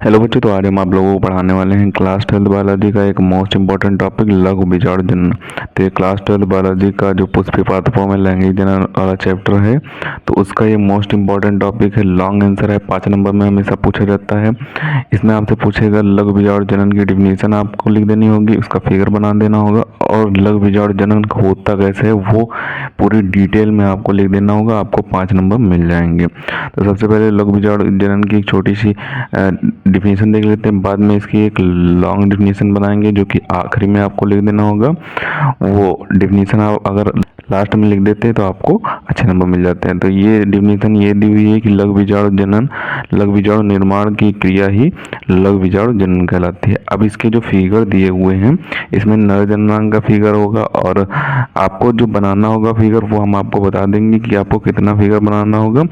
Hello बच्चों, तो आज हम आप लोगों को पढ़ाने वाले हैं क्लास 12 बायोलॉजी का एक मोस्ट इंपॉर्टेंट टॉपिक लघु बीजाणु जनन। तो ये क्लास 12 बायोलॉजी का जो पुष्पी पात्र फॉर्म है लैंगिक जनन वाला चैप्टर है, तो उसका ये मोस्ट इंपॉर्टेंट टॉपिक है। लॉन्ग आंसर है, 5 नंबर में हमेशा पूछा जाता है। इसमें आपसे पूछेगा लघु बीजाणु जनन की डिफिनीशन आपको लिख देनी होगी, उसका फिगर बना देना होगा, और लघु बीजाणु जनन होता कैसे है वो पूरी डिटेल में आपको लिख देना होगा। आपको 5 नंबर मिल जाएंगे। तो सबसे पहले लघु बीजाणु जनन की एक छोटी सी डिफिनीशन देख लेते हैं, बाद में इसकी एक लॉन्ग डिफिनीशन बनाएंगे जो कि आखिरी में आपको लिख देना होगा। वो डिफिनीशन आप अगर लास्ट में लिख देते हैं तो आपको अच्छे नंबर मिल जाते हैं। तो ये डिफिनीशन ये दी हुई है कि लघु बीजाणु जनन, लघु बीजाणु निर्माण की क्रिया ही लघु बीजाणु जनन कहलाती है। अब इसके जो फिगर दिए हुए हैं, इसमें नर जननांग का फिगर होगा, और आपको जो बनाना होगा फिगर वो हम आपको बता देंगे कि आपको कितना फिगर बनाना होगा।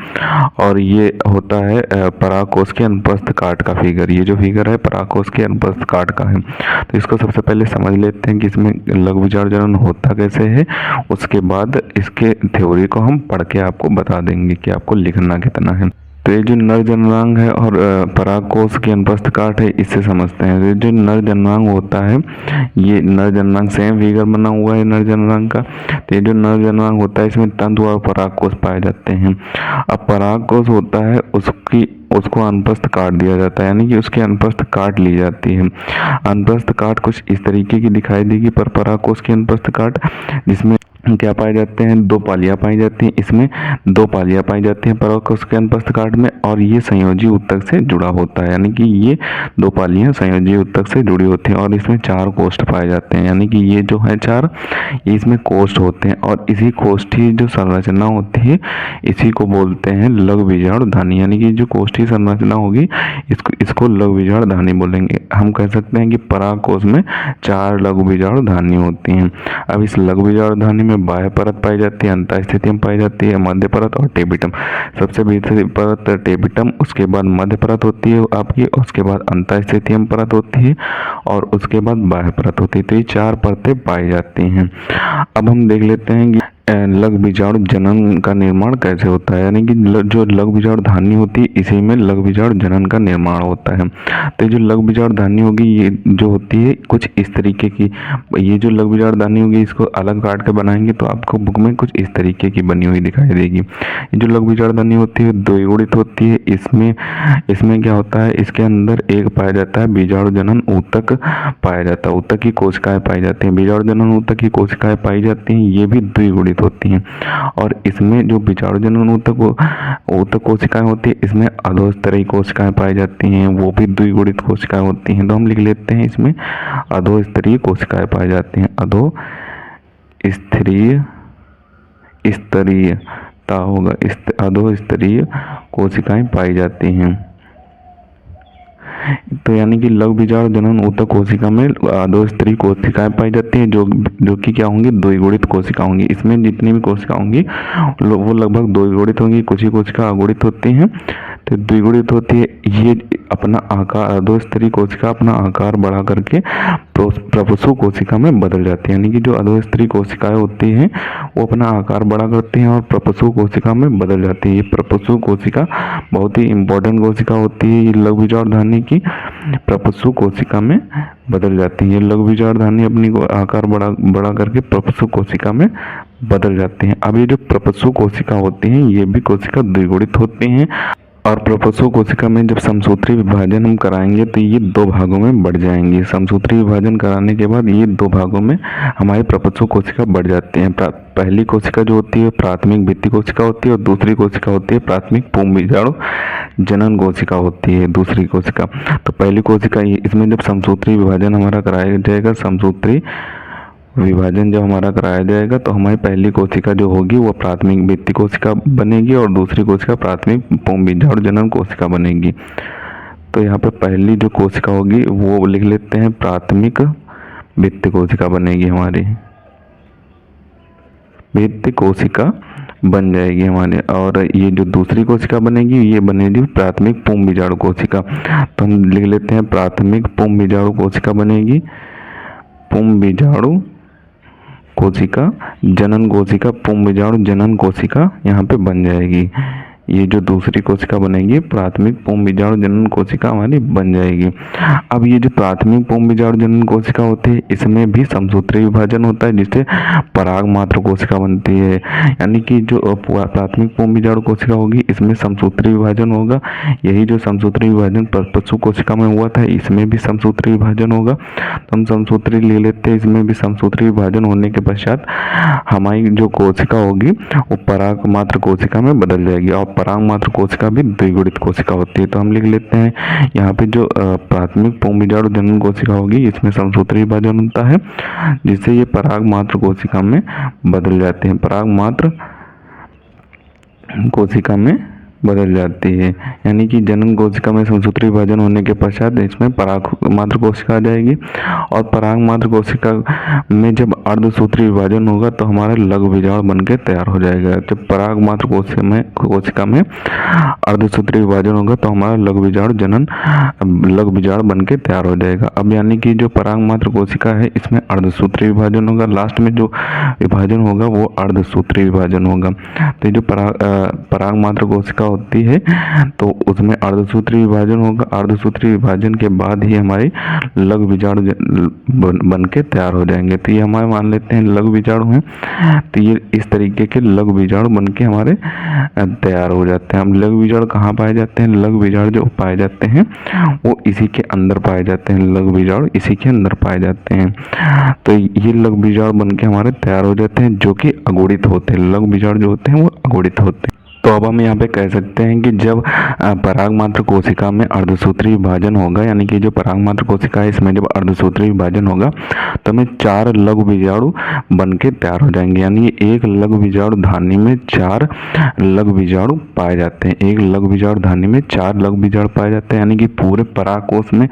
और ये होता है परागकोश के अनुप्रस्थ काट का फिगर। ये जो फिगर है परागकोश के अनुप्रस्थ काट का है। तो इसको सबसे पहले समझ लेते हैं कि इसमें लघु बीजाणु जनन होता कैसे है, उसके बाद इसके थ्योरी को हम पढ़ के आपको बता देंगे कि आपको लिखना कितना है। तो ये जो नर जननांग है और परागकोश के अनुप्रस्थ काट है, इससे समझते हैं। ये जो नर जननांग होता है, ये नर जननांग सेम फिगर बना हुआ है नर जननांग का। तो ये जो नर जननांग होता है, इसमें तंतु और परागकोश पाए जाते हैं। अब परागकोश होता है उसको अनुप्रस्थ काट दिया जाता है, यानी कि उसकी अनुप्रस्थ काट ली जाती है। अनुप्रस्थ काट कुछ इस तरीके की दिखाई देगी पर परागकोश की अनुप्रस्थ काट, जिसमें क्या पाए जाते हैं, 2 पालियां पाई जाती हैं। इसमें 2 पालियां पाई जाती हैं परागकोश के अनुप्रस्थ काट में, और ये संयोजी ऊतक से जुड़ा होता है, यानी कि ये 2 पालियां संयोजी ऊतक से जुड़ी होती हैं। और इसमें 4 कोष्ठ पाए जाते हैं, यानी कि ये जो है 4, ये इसमें कोष्ठ होते हैं। और इसी कोष्ठी जो संरचना होती है, इसी को बोलते हैं लघु बीजाणु धानी, यानी कि जो कोष्ठी संरचना होगी इसको लघु बीजाणु धानी बोलेंगे। हम कह सकते हैं कि परागकोश में 4 लघु बीजाणु धानी होती हैं। अब इस लघु बीजाणु धानी में बाह्य परत पाई जाती है, अंतःस्थिति में पाई जाती है मध्य परत और टेबिटम। सबसे भीतरी परत टेबिटम, उसके बाद मध्य परत होती है आपकी, उसके बाद अंतःस्थिति में परत होती है, और उसके बाद बाह्य परत होती है। तो ये 4 परतें पाई जाती हैं। अब हम देख लेते हैं कि लघु बीजाणु जनन का निर्माण कैसे होता है, यानी कि जो लघु बीजाणु धानी होती है इसी में लघु बीजाणु जनन का निर्माण होता है। तो जो लघु बीजाणु धानी होगी, ये जो होती है कुछ इस तरीके की। ये जो लघु बीजाणु धानी होगी, इसको अलग काट के बनाएंगे तो आपको बुक में कुछ इस तरीके की बनी हुई दिखाई देगी। ये जो लघु बीजाणु धानी होती है द्विगुणित होती है। इसमें क्या होता है, इसके अंदर एक पाया जाता है बीजाणु जनन ऊतक पाया जाता है, ऊतक की कोशिकाएं पाई जाती हैं। बीजाणु जनन ऊतक की कोशिकाएं पाई जाती हैं, ये भी द्विगुणित होती हैं। और इसमें जो बीजाणु जनन ऊतक कोशिकाएं होती है, इसमें अधोस्तरीय कोशिकाएं पाई जाती हैं, वो भी द्विगुणित कोशिकाएं होती हैं। तो हम लिख लेते हैं इसमें अधोस्तरीय कोशिकाएं पाई जाती हैं। स्तरीयता होगा, अधोस्तरीय कोशिकाएं पाई जाती हैं। तो यानी कि लघु बीजाणु जनन ऊतक कोशिका में अधोस्तरीय कोशिकाएं पाई जाती हैं, जो कि क्या होंगी, द्विगुणित कोशिका होंगी। इसमें जितनी भी कोशिका होंगी वो लगभग द्विगुणित होंगी, कुछ ही कोशिका अगुणित होती हैं। तो द्विगुणित होती है, ये अपना आकार, अधोस्तरीय कोशिका अपना आकार बढ़ा करके प्रपशु कोशिका में बदल जाती है। यानी कि जो अधोस्तरीय कोशिकाएं होती हैं वो अपना आकार बड़ा करती हैं और प्रपशु कोशिका में बदल जाती है। ये प्रपशु कोशिका बहुत ही इंपॉर्टेंट कोशिका होती है। ये लघु बीजाणु धानी की प्रपशु कोशिका में बदल जाती है। लघु बीजाणु धानी अपनी आकार बड़ा करके प्रपशु कोशिका में बदल जाती हैं। अब ये जो प्रपशु कोशिका होती हैं, ये भी कोशिका द्विगुणित होती हैं। और प्रपशु कोशिका में जब समसूत्री विभाजन हम कराएंगे तो ये 2 भागों में बढ़ जाएंगी। समसूत्री विभाजन कराने के बाद ये 2 भागों में हमारी प्रपशु कोशिका बढ़ जाती हैं। पहली कोशिका जो होती है प्राथमिक भित्ति कोशिका होती है, और दूसरी कोशिका होती है प्राथमिक पुंज बीजाणु जनन कोशिका होती है दूसरी कोशिका। तो पहली कोशिका, इसमें जब समसूत्री विभाजन हमारा कराया जाएगा, समसूत्री विभाजन जब हमारा कराया जाएगा तो हमारी पहली कोशिका जो होगी वो प्राथमिक भित्ति कोशिका बनेगी, और दूसरी कोशिका प्राथमिक पुंज बीजाणु जनन कोशिका बनेगी। तो यहाँ पे पहली जो कोशिका होगी वो लिख लेते हैं प्राथमिक भित्ति कोशिका बनेगी, हमारी भित्ति कोशिका बन जाएगी हमारे। और ये जो दूसरी कोशिका बनेगी ये बनेगी प्राथमिक पुंज बीजाणु कोशिका। तो हम लिख लेते हैं प्राथमिक पुंज बीजाणु कोशिका बनेगी, पुंज बीजाणु कोशिका जनन कोशिका, पुंज बीजाणु जनन कोशिका यहाँ पे बन जाएगी। ये जो दूसरी कोशिका बनेगी प्राथमिक पुंज बीजाणु जनन कोशिका हमारी बन जाएगी। अब ये जो प्राथमिक पुंज बीजाणु जनन कोशिका होती है इसमें भी समसूत्री विभाजन होता है जिससे पराग मात्र कोशिका बनती है। यानी कि जो प्राथमिक पुंज बीजाणु कोशिका होगी इसमें समसूत्री विभाजन होगा। यही जो समसूत्री विभाजन पशु कोशिका में हुआ था इसमें भी समसूत्री विभाजन होगा। तो हम समसूत्री ले लेते हैं। इसमें भी समसूत्री विभाजन होने के पश्चात हमारी जो कोशिका होगी वो पराग मात्र कोशिका में बदल जाएगी और पराग मात्र कोशिका भी द्विगुणित कोशिका होती है। तो हम लिख लेते हैं यहाँ पे जो प्राथमिक पुंज बीजाणु जनन कोशिका होगी इसमें समसूत्री विभाजन होता है जिससे ये पराग मात्र कोशिका में बदल जाते हैं, पराग मात्र कोशिका में बदल जाती है। यानी कि जनन कोशिका में समसूत्री विभाजन होने के पश्चात इसमें पराग मात्र कोशिका आ जाएगी और पराग मात्र कोशिका में जब अर्धसूत्री विभाजन होगा तो हमारा लघु बीजाणु बनके तैयार हो जाएगा। जब पराग मात्र कोशिका में अर्धसूत्री विभाजन होगा तो हमारा लघु बीजाणु बनके तैयार हो जाएगा। अब यानी कि जो पराग मात्र कोशिका है इसमें अर्धसूत्री विभाजन होगा, लास्ट में जो विभाजन होगा वो अर्धसूत्री विभाजन होगा। तो जो पराग मात्र कोशिका होती है तो उसमें अर्धसूत्री विभाजन होगा। अर्धसूत्री विभाजन के बाद ही हमारी लघु बीजाणु बनके तैयार हो जाएंगे। तो ये हमारे मान लेते हैं लघु बीजाणु हैं। तो ये इस तरीके के लघु बीजाणु बनके हमारे तैयार हो जाते हैं। हम लघु बीजाणु कहाँ पाए जाते हैं? लघु बीजाणु जो पाए जाते हैं वो इसी के अंदर पाए जाते हैं। लघु बीजाणु इसी के अंदर पाए जाते हैं। तो ये लघु बीजाणु बनके हमारे तैयार हो जाते हैं जो कि अगुणित होते हैं। लघु बीजाणु जो होते हैं वो अगुणित होते हैं। तो अब हम यहाँ पे कह सकते हैं कि जब पराग मात्र कोशिका में अर्धसूत्री विभाजन होगा, यानी कि जो पराग मात्र कोशिका है इसमें जब अर्धसूत्री विभाजन होगा तो हमें 4 लघु बीजाणु बनके तैयार हो जाएंगे। यानी एक लघु बीजाणु धानी में 4 लघु बीजाणु पाए जाते हैं। एक लघु बीजाणु धानी में 4 लघु बीजाणु पाए जाते हैं। यानी कि पूरे पराग कोश में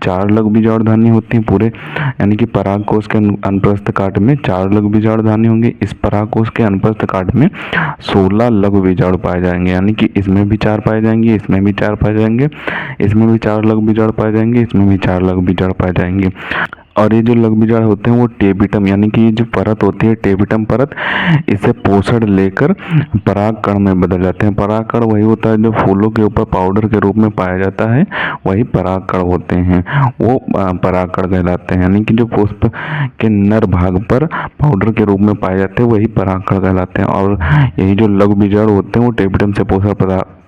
4 लघु बीजाणु धानी होती है पूरे, यानी कि पराग कोश के अनुप्रस्थ काट में 4 लघु बीजाणु धानी होंगे। इस पराग कोश के अनुप्रस्थ काट में 16 लघु बीजाणु पाए जाएंगे। यानी कि इसमें भी 4 पाए जाएंगे, इसमें भी 4 पाए जाएंगे, इसमें भी 4 लघु बीजाणु पाए जाएंगे, इसमें भी 4 लघु बीजाणु पाए जाएंगे। और ये जो लघु बीजाणु होते हैं वो टेपिटम, यानी कि ये जो परत होती है टेपिटम परत, इसे पोषण लेकर पराग कण में बदल जाते हैं। पराग कण वही होता है जो फूलों के ऊपर पाउडर के रूप में पाया जाता है, वही पराग कण होते हैं, वो पराग कण कहलाते हैं। यानी कि जो पुष्प के नर भाग पर पाउडर के रूप में पाए जाते हैं वही पराग कण कहलाते हैं। और यही जो लघु बीजाणु होते हैं वो टेपिटम से पोषण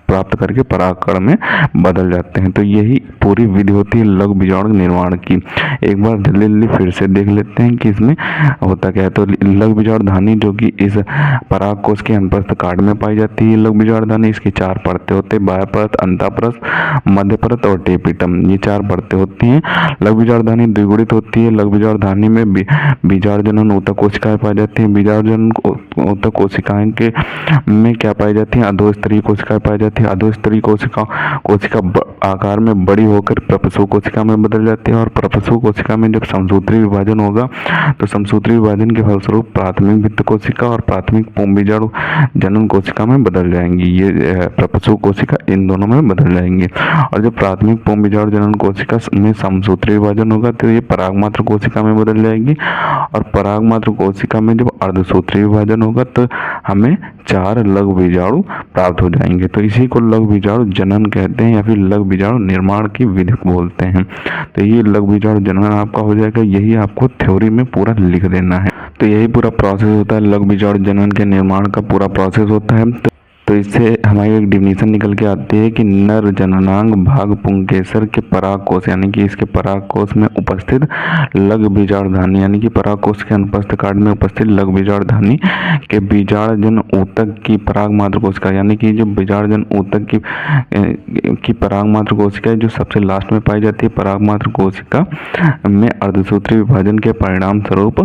प्राप्त करके परागकण में बदल जाते हैं। तो यही पूरी विधि होती है लघु बीजाणु निर्माण की। एक बार जल्दी जल्दी फिर से देख लेते हैं कि इसमें होता क्या है। तो लघु बीजाणु धानी जो कि इस पराग कोश के अनुप्रस्थ काट में पाई जाती है लघु बीजाणु धानी, इसकी 4 परतें होती है, बाह्य परत, अंतः परत, मध्य परत और टेपिटम, ये 4 परतें होती हैं। लघु बीजाणु धानी द्विगुणित होती है। लघु बीजाणु धानी में बीजाणु जनन ऊतक कोशिकाएं पाई जाती हैं। बीजाणु जनन ऊतक कोशिकाएं के में क्या पाई जाती है? अधोस्तरीय कोशिकाएं पाई जाती है। अधोस्तरीय कोशिका आकार में बड़ी होकर प्रपसु कोशिका में बदल जाती है और प्रपसु कोशिका में जब समसूत्री विभाजन होगा तो समसूत्री विभाजन के फलस्वरूप प्राथमिक भित्त कोशिका और प्राथमिक पुंज बीजाणु जनन कोशिका में बदल जाएंगी। ये प्रपसु कोशिका इन दोनों में बदल जाएंगी। और जब प्राथमिक पुंज बीजाणु जनन कोशिका में समसूत्री विभाजन होगा तो ये पराग मात्र कोशिका में बदल जाएगी और पराग मात्र कोशिका में जब अर्धसूत्री विभाजन होगा तो हमें 4 लघु बीजाणु प्राप्त हो जाएंगे। तो इसी को लघु बीजाणु जनन कहते हैं या फिर लघु बीजाणु निर्माण की विधि बोलते हैं। तो ये लघु बीजाणु जनन आपका हो जाएगा, यही आपको थ्योरी में पूरा लिख देना है। तो यही पूरा प्रोसेस होता है, लघु बीजाणु जनन के निर्माण का पूरा प्रोसेस होता है। तो इससे हमारी एक डिफिनीशन निकल के आती है कि नर जननांग भाग पुंकेसर के पराग कोश, यानी कि इसके पराग कोश में उपस्थित लघु बीजाणु धानी, यानी कि पराग कोश के अनुप्रस्थ काट में उपस्थित लघु बीजाणु धानी के बीजाणुजन ऊतक की पराग मात्र कोशिका, यानी कि जो बीजाणुजन ऊतक की पराग मात्र कोशिका जो सबसे लास्ट में पाई जाती है, पराग मात्र कोशिका में अर्धसूत्री विभाजन के परिणाम स्वरूप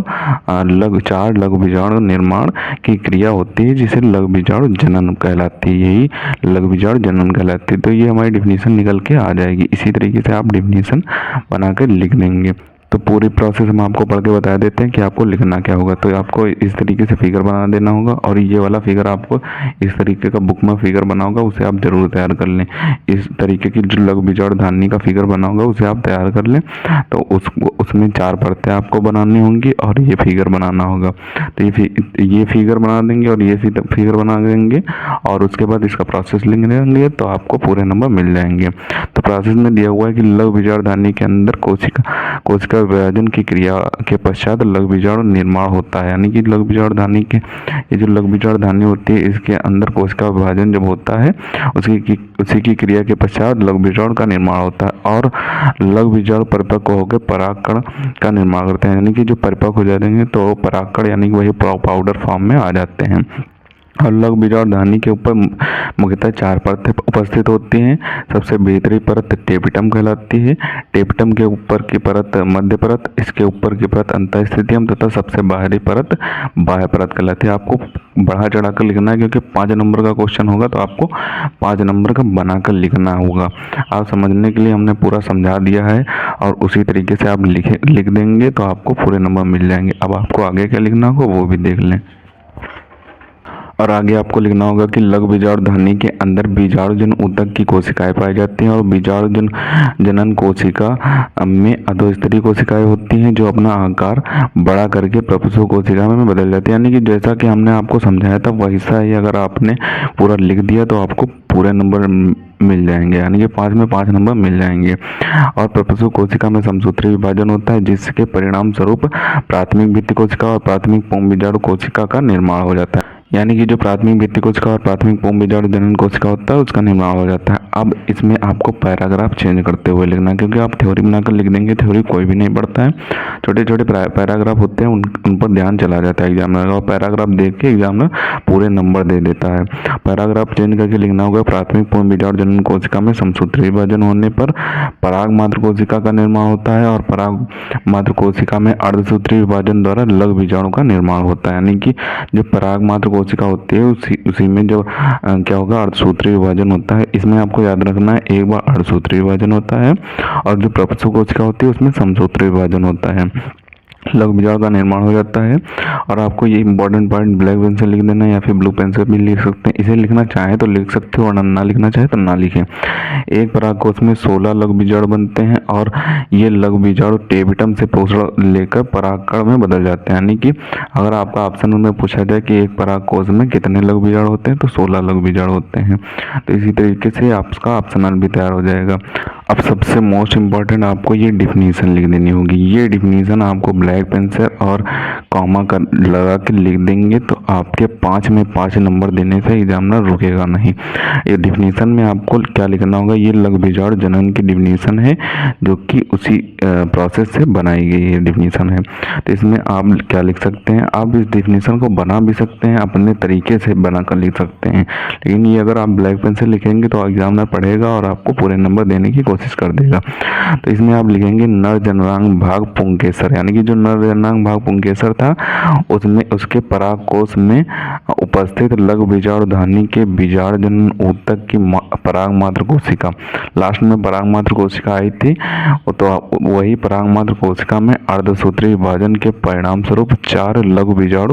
4 लघु बीजाणु निर्माण की क्रिया होती है जिसे लघु बीजाणु जनन कहलाती है। यही लघु बीजाणु जनन कहलाती है। तो ये हमारी डिफिनीशन निकल के आ जाएगी। इसी तरीके से आप डिफिनीशन बनाकर लिख देंगे। तो पूरी प्रोसेस हम आपको पढ़ के बता देते हैं कि आपको लिखना क्या होगा। तो आपको इस तरीके से फिगर बना देना होगा और ये वाला फिगर आपको इस तरीके का बुक में फिगर बना होगा, उसे आप ज़रूर तैयार कर लें। इस तरीके की जो लघु बिजौड़ धानी का फिगर बना होगा उसे आप तैयार कर लें। तो उसमें 4 परतें आपको बनानी होंगी और ये फिगर बनाना होगा। तो ये फिगर बना देंगे और ये फिगर बना देंगे और उसके बाद इसका प्रोसेस लिख देंगे तो आपको पूरे नंबर मिल जाएंगे। तो प्रोसेस में दिया हुआ है कि लघु बिजौड़ धानी के अंदर कोशिका विभाजन की क्रिया के पश्चात लघु बिजौड़ निर्माण होता है। यानी कि लघु बिजौड़ धानी के ये जो लघु बिजौड़ धानी होती है इसके अंदर कोशिका विभाजन जब होता है उसी की क्रिया के पश्चात लघु बिजौड़ का निर्माण होता है और लघु बिजौड़ परिपक्व होकर परागकण का निर्माण करते हैं। यानी कि जो परिपक्व हो जाएंगे तो परागकण यानी कि वही पाउडर फॉर्म में आ जाते हैं। और लघु बिजौड़ धानी के ऊपर मुख्यतः 4 परतें उपस्थित होती हैं। सबसे भीतरी परत टेपिटम कहलाती है। टेपिटम के ऊपर की परत मध्य परत, इसके ऊपर की परत अंतःस्थितियम तथा सबसे बाहरी परत बाह्य परत कहलाती है। आपको बढ़ा चढ़ा कर लिखना है क्योंकि 5 नंबर का क्वेश्चन होगा तो आपको 5 नंबर का बनाकर लिखना होगा। आप समझने के लिए हमने पूरा समझा दिया है और उसी तरीके से आप लिख देंगे तो आपको पूरे नंबर मिल जाएंगे। अब आपको आगे क्या लिखना होगा वो भी देख लें। और आगे आपको लिखना होगा कि लघु बिजौड़ धानी के अंदर बीजाणुजन ऊतक की कोशिकाएं पाई जाती हैं और बीजाणुजन जनन कोशिका में अधोस्तरीय कोशिकाएं होती हैं जो अपना आकार बड़ा करके प्रपुष्प कोशिका में बदल जाती है। यानी कि जैसा कि हमने आपको समझाया था वैसा ही अगर आपने पूरा लिख दिया तो आपको पूरे नंबर मिल जाएंगे। यानी कि 5 में 5 नंबर मिल जाएंगे। और प्रपुष्प कोशिका में समसूत्री विभाजन होता है जिसके परिणाम स्वरूप प्राथमिक भित्ति कोशिका और प्राथमिक पुंज बीजाणु कोशिका का निर्माण हो जाता है। यानी कि जो प्राथमिक भित्ति कोशिका और प्राथमिक पुंज बीजाणु जनन कोशिका होता है उसका निर्माण हो जाता है। अब इसमें आपको पैराग्राफ चेंज करते हुए लिखना है क्योंकि आप थ्योरी बनाकर लिख देंगे, थ्योरी कोई भी नहीं पढ़ता है। छोटे छोटे पैराग्राफ होते हैं उन पर ध्यान चला जाता है एग्जामिनर और पैराग्राफ देख के एग्जामिनर पूरे नंबर दे देता है। पैराग्राफ चेंज करके लिखना होगा प्राथमिक पुंज बीजाणु जनन कोशिका में समसूत्री विभाजन होने पर पराग मात्र कोशिका का निर्माण होता है और पराग मात्र कोशिका में अर्धसूत्री विभाजन द्वारा लघु बीजाणु का निर्माण होता है। यानी कि जो पराग मात्र कोशिका होती है उसी में जो क्या होगा अर्धसूत्री विभाजन होता है। इसमें आपको याद रखना है एक बार अर्धसूत्री विभाजन होता है और जो प्रपुष्प कोशिका होती है उसमें समसूत्री विभाजन होता है। लघु बिजौड़ का निर्माण हो जाता है। और आपको ये इंपॉर्टेंट पॉइंट ब्लैक पेन से लिख देना है या फिर ब्लू पेन से भी लिख सकते हैं। इसे लिखना चाहे तो लिख सकते हो और ना लिखना चाहे तो ना लिखें। एक परागकोश में 16 लघु बिजौड़ बनते हैं और ये लघु बिजौड़ टेपिटम से पोषण लेकर परागकण में बदल जाते हैं। यानी कि अगर आपका ऑप्शन में पूछा जाए कि एक परागकोश में कितने लघु बिजौड़ होते हैं तो 16 लघु बिजौड़ होते हैं। तो इसी तरीके से आपका ऑप्शनल भी तैयार हो जाएगा। अब सबसे मोस्ट इम्पॉर्टेंट आपको ये डिफिनीशन लिख देनी होगी। ये डिफिनीशन आपको ब्लैक पेन से और कॉमा कर लगा के लिख देंगे तो आपके 5 में 5 नंबर देने से एग्जामिनर रुकेगा नहीं। ये डिफिनीशन में आपको क्या लिखना होगा, ये लघु बिजौड़ जनन की डिफिनीशन है जो कि उसी प्रोसेस से बनाई गई है डिफिनीशन है। तो इसमें आप क्या लिख सकते हैं, आप इस डिफिनीशन को बना भी सकते हैं, अपने तरीके से बना कर लिख सकते हैं। लेकिन ये अगर आप ब्लैक पेन से लिखेंगे तो एग्जामिनर पढ़ेगा और आपको पूरे नंबर देने की कोशिश कर देगा। तो इसमें आप लिखेंगे नर जननांग भाग पुंकेसर। यानी कि जो नर जननांग भाग पुंकेसर था उसमें उसके परागकोश में उपस्थित लघु बिजौड़ धानी के बीजाणु जनन ऊतक की पराग मात्र कोशिका, लास्ट में पराग मात्र कोशिका आई थी तो वही पराग मात्र कोशिका में अर्धसूत्री विभाजन के परिणाम स्वरूप 4 लघु बिजौड़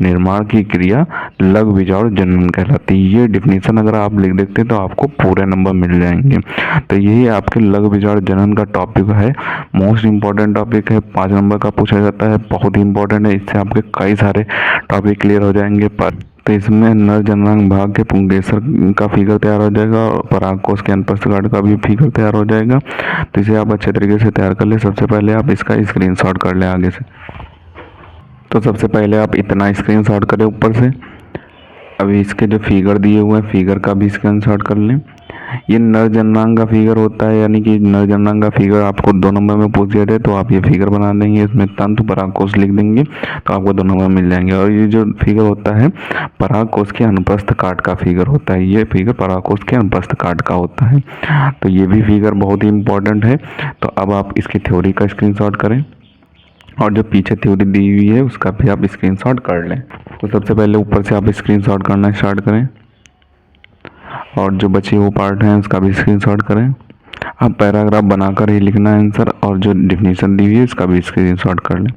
निर्माण की क्रिया लघु बिजौड़ जनन कहलाती है। ये डिफिनीशन अगर आप लिख देते तो आपको पूरे नंबर मिल जाएंगे। तो यही आपके लघु बिजौड़ जनन का टॉपिक है। मोस्ट इंपॉर्टेंट टॉपिक है, 5 नंबर का पूछा जाता है, बहुत ही इंपॉर्टेंट है। इससे आपके कई सारे टॉपिक क्लियर हो जाएंगे। पर तो इसमें नर जननांग भाग के पुंकेसर का फिगर तैयार हो जाएगा और परागकोश के अनुप्रस्थ काट का भी फिगर तैयार हो जाएगा। तो इसे आप अच्छे तरीके से तैयार कर ले। सबसे पहले आप इसका स्क्रीनशॉट कर लें आगे से। तो सबसे पहले आप इतना स्क्रीनशॉट करें ऊपर से। अभी इसके जो फिगर दिए हुए हैं फिगर का भी स्क्रीनशॉट कर लें। ये नर जननांग का फिगर होता है। यानी कि नर जननांग का फिगर आपको 2 नंबर में पूछ दिया जाए तो आप ये फिगर बना देंगे, इसमें तंतु परागकोश लिख देंगे तो आपको 2 नंबर मिल जाएंगे। और ये जो फिगर होता है परागकोश के अनुप्रस्थ काट का फिगर होता है। ये फिगर परागकोश के अनुप्रस्थ काट का होता है। तो ये भी फिगर बहुत ही इंपॉर्टेंट है। तो अब आप इसकी थ्योरी का स्क्रीनशॉट करें और जो पीछे थ्योरी दी हुई है उसका भी आप स्क्रीनशॉट कर लें। तो सबसे पहले ऊपर से आप स्क्रीनशॉट करना स्टार्ट करें और जो बचे वो पार्ट हैं उसका भी स्क्रीनशॉट करें। अब पैराग्राफ बनाकर ही लिखना है आंसर, और जो डिफिनीशन दी हुई है इसका भी स्क्रीनशॉट कर लें।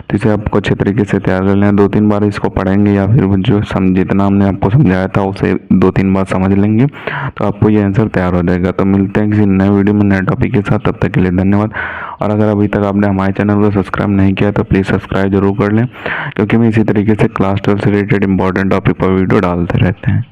तो इसे आपको अच्छे तरीके से तैयार कर लें। 2-3 बार इसको पढ़ेंगे या फिर जो जितना हमने आपको समझाया था उसे 2-3 बार समझ लेंगे तो आपको ये आंसर तैयार हो जाएगा। तो मिलते हैं किसी नए वीडियो में नए टॉपिक के साथ, तब तक के लिए धन्यवाद। और अगर अभी तक आपने हमारे चैनल को सब्सक्राइब नहीं किया तो प्लीज़ सब्सक्राइब जरूर कर लें, क्योंकि हम इसी तरीके से क्लास 12 से रिलेटेड इंपॉर्टेंट टॉपिक पर वीडियो डालते रहते हैं।